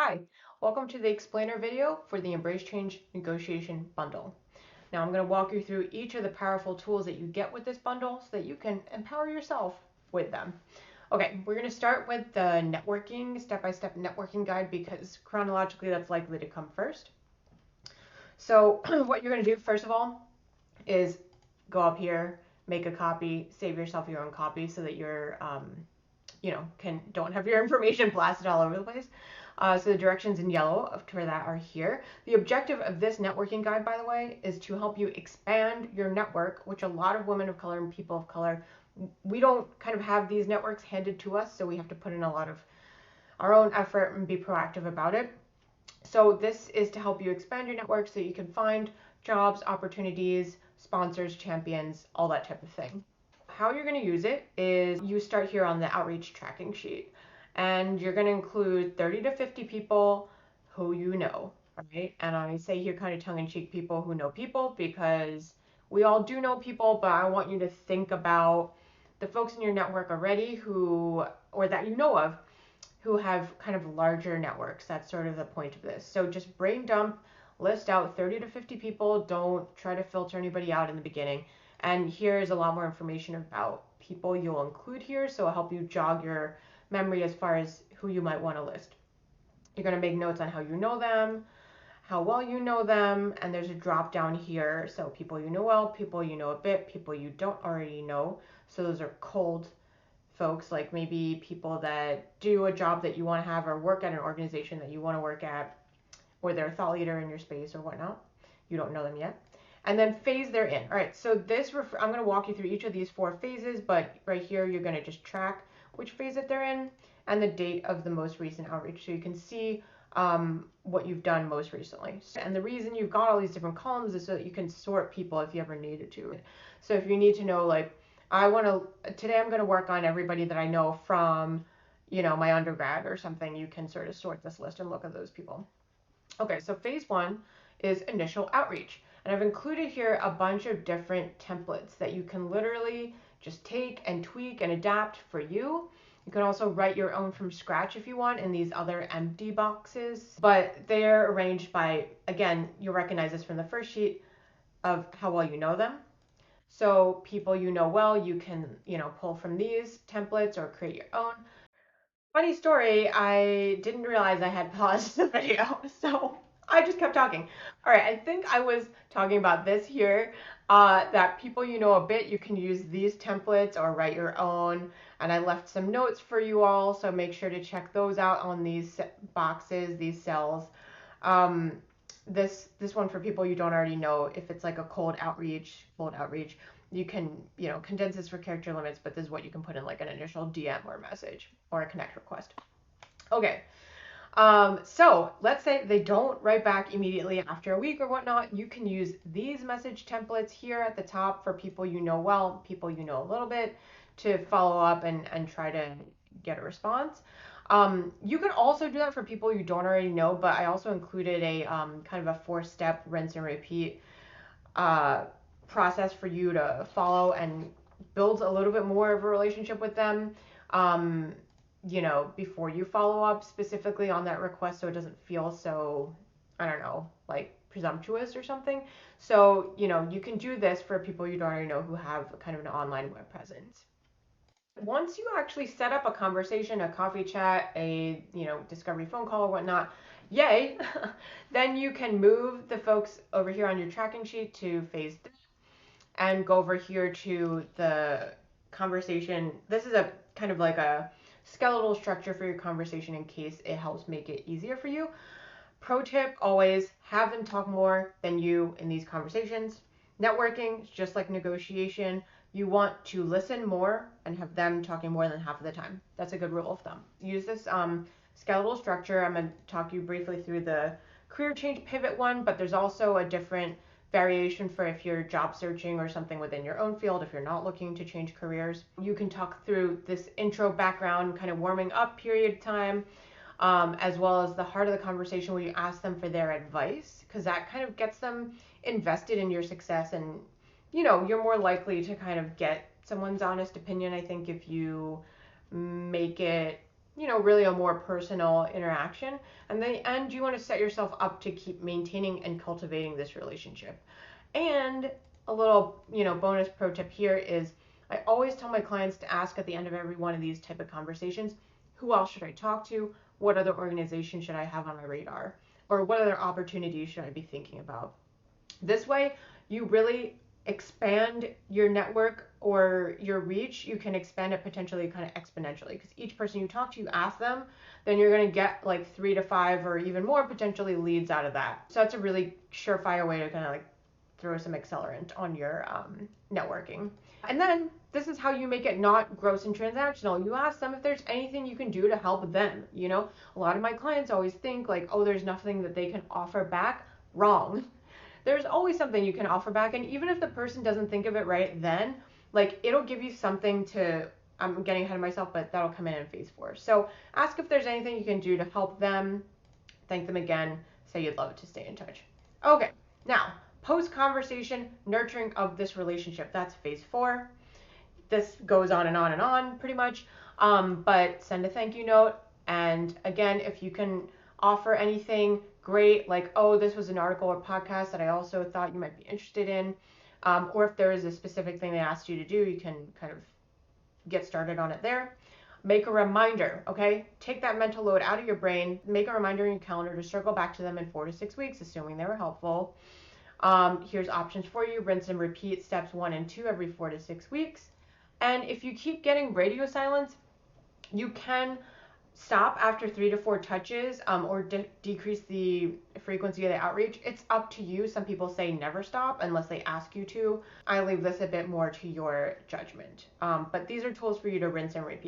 Hi, welcome to the explainer video for the Embrace Change Negotiation Bundle. Now I'm going to walk you through each of the powerful tools that you get with this bundle so that you can empower yourself with them. Okay, we're going to start with the networking, step-by-step networking guide because chronologically that's likely to come first. So what you're going to do first of all is go up here, make a copy, save yourself your own copy so that you're don't have your information blasted all over the place. So the directions in yellow for that are here. The objective of this networking guide, by the way, is to help you expand your network, which a lot of women of color and people of color, we don't kind of have these networks handed to us, so we have to put in a lot of our own effort and be proactive about it. So this is to help you expand your network so you can find jobs, opportunities, sponsors, champions, all that type of thing. How you're going to use it is you start here on the outreach tracking sheet and you're going to include 30 to 50 people who you know, right? And I say here kind of tongue-in-cheek people who know people because we all do know people, but I want you to think about the folks in your network already who, or that you know of, who have kind of larger networks. That's sort of the point of this. So just brain dump, list out 30 to 50 people. Don't try to filter anybody out in the beginning. And here's a lot more information about people you'll include here, so it'll help you jog your memory as far as who you might want to list. You're going to make notes on how you know them, how well you know them, and there's a drop down here. So people you know well, people you know a bit, people you don't already know. So those are cold folks, like maybe people that do a job that you want to have or work at an organization that you want to work at, or they're a thought leader in your space or whatnot. You don't know them yet. And then phase they're in. All right, so I'm going to walk you through each of these 4 phases, but right here you're going to just track which phase that they're in and the date of the most recent outreach, so you can see what you've done most recently. And the reason you've got all these different columns is so that you can sort people if you ever needed to. So if you need to know, like, today I'm going to work on everybody that I know from, my undergrad or something, you can sort of sort this list and look at those people. Okay, so phase 1 is initial outreach. And I've included here a bunch of different templates that you can literally just take and tweak and adapt for you. You can also write your own from scratch if you want in these other empty boxes, but they're arranged by, again, you'll recognize this from the first sheet of how well you know them. So people you know well, you can, pull from these templates or create your own. Funny story, I didn't realize I had paused the video, so I just kept talking. All right, I think I was talking about this here, that people you know a bit, you can use these templates or write your own, and I left some notes for you all, so make sure to check those out on these boxes, these cells. This one for people you don't already know, if it's like a cold outreach, you can, condense this for character limits, but this is what you can put in like an initial DM or message or a connect request. Okay. So let's say they don't write back immediately after a week or whatnot. You can use these message templates here at the top for people you know well, people you know a little bit, to follow up and try to get a response. You can also do that for people you don't already know, but I also included a kind of a 4-step rinse and repeat process for you to follow and build a little bit more of a relationship with them, before you follow up specifically on that request, so it doesn't feel so, I don't know, like presumptuous or something. So, you can do this for people you don't already know who have kind of an online web presence. Once you actually set up a conversation, a coffee chat, a discovery phone call or whatnot, yay, then you can move the folks over here on your tracking sheet to phase 3 and go over here to the conversation. This is a kind of like a skeletal structure for your conversation in case it helps make it easier for you. Pro tip, always have them talk more than you in these conversations. Networking is just like negotiation. You want to listen more and have them talking more than half of the time. That's a good rule of thumb. Use this skeletal structure. I'm going to talk you briefly through the career change pivot one, but there's also a different variation for if you're job searching or something within your own field, if you're not looking to change careers. You can talk through this intro background, kind of warming up period time, as well as the heart of the conversation where you ask them for their advice, because that kind of gets them invested in your success, and you're more likely to kind of get someone's honest opinion, I think, if you make it really a more personal interaction. And in the end, you want to set yourself up to keep maintaining and cultivating this relationship. And a little, bonus pro tip here is I always tell my clients to ask at the end of every one of these type of conversations, who else should I talk to? What other organization should I have on my radar? Or what other opportunities should I be thinking about? This way, you really expand your network or your reach. You can expand it potentially kind of exponentially, because each person you talk to, you ask them, then you're going to get like 3 to 5 or even more potentially leads out of that. So that's a really surefire way to kind of like throw some accelerant on your networking. And then this is how you make it not gross and transactional. You ask them if there's anything you can do to help them. A lot of my clients always think like, oh, there's nothing that they can offer back. Wrong. There's always something you can offer back. And even if the person doesn't think of it right then, like it'll give you something to, I'm getting ahead of myself, but that'll come in phase 4. So ask if there's anything you can do to help them. Thank them again. Say you'd love to stay in touch. Okay, now post-conversation nurturing of this relationship. That's phase 4. This goes on and on and on pretty much. But send a thank you note. And again, if you can offer anything great, like, oh, this was an article or podcast that I also thought you might be interested in. Or if there is a specific thing they asked you to do, you can kind of get started on it there. Make a reminder, okay? Take that mental load out of your brain. Make a reminder in your calendar to circle back to them in 4 to 6 weeks, assuming they were helpful. Here's options for you. Rinse and repeat steps 1 and 2 every 4 to 6 weeks. And if you keep getting radio silence, you can stop after 3 to 4 touches, or decrease the frequency of the outreach. It's up to you. Some people say never stop unless they ask you to. I leave this a bit more to your judgment. But these are tools for you to rinse and repeat.